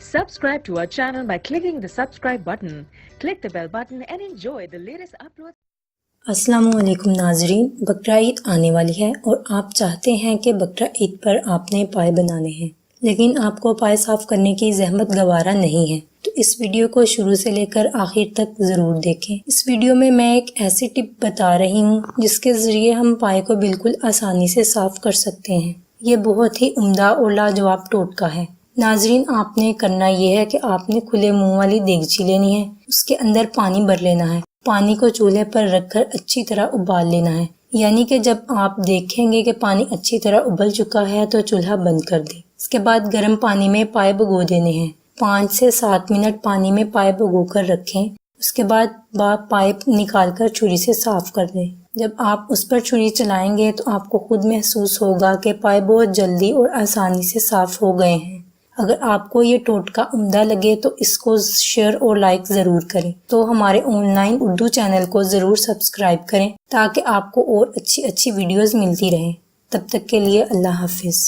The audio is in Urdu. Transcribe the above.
Subscribe to our channel by clicking the subscribe button. Click the bell button and enjoy the latest uploads. السلام علیکم ناظرین، بقرہ عید آنے والی ہے اور آپ چاہتے ہیں کہ بقرہ عید پر آپ نے پائے بنانے ہیں، لیکن آپ کو پائے صاف کرنے کی زحمت گوارا نہیں ہے، تو اس ویڈیو کو شروع سے لے کر آخر تک ضرور دیکھیں۔ اس ویڈیو میں ایک ایسی ٹپ بتا رہی ہوں جس کے ذریعے ہم پائے کو بالکل آسانی سے صاف کر سکتے ہیں۔ یہ بہت ہی عمدہ اور لاجواب ٹوٹکا ہے۔ ناظرین، آپ نے کرنا یہ ہے کہ آپ نے کھلے منہ والی دیگچی لینی ہے، اس کے اندر پانی بھر لینا ہے، پانی کو چولہے پر رکھ کر اچھی طرح ابال لینا ہے، یعنی کہ جب آپ دیکھیں گے کہ پانی اچھی طرح ابل چکا ہے تو چولہا بند کر دیں۔ اس کے بعد گرم پانی میں پائے بھگو دینے ہیں، 5 سے 7 منٹ پانی میں پائے بھگو کر رکھیں۔ اس کے بعد پائے نکال کر چھری سے صاف کر دیں۔ جب آپ اس پر چھری چلائیں گے تو آپ کو خود محسوس ہوگا کہ پائے بہت جلدی اور آسانی سے صاف ہو گئے ہیں۔ اگر آپ کو یہ ٹوٹکا عمدہ لگے تو اس کو شیئر اور لائک ضرور کریں، تو ہمارے آن لائن اردو چینل کو ضرور سبسکرائب کریں تاکہ آپ کو اور اچھی ویڈیوز ملتی رہیں۔ تب تک کے لیے اللہ حافظ۔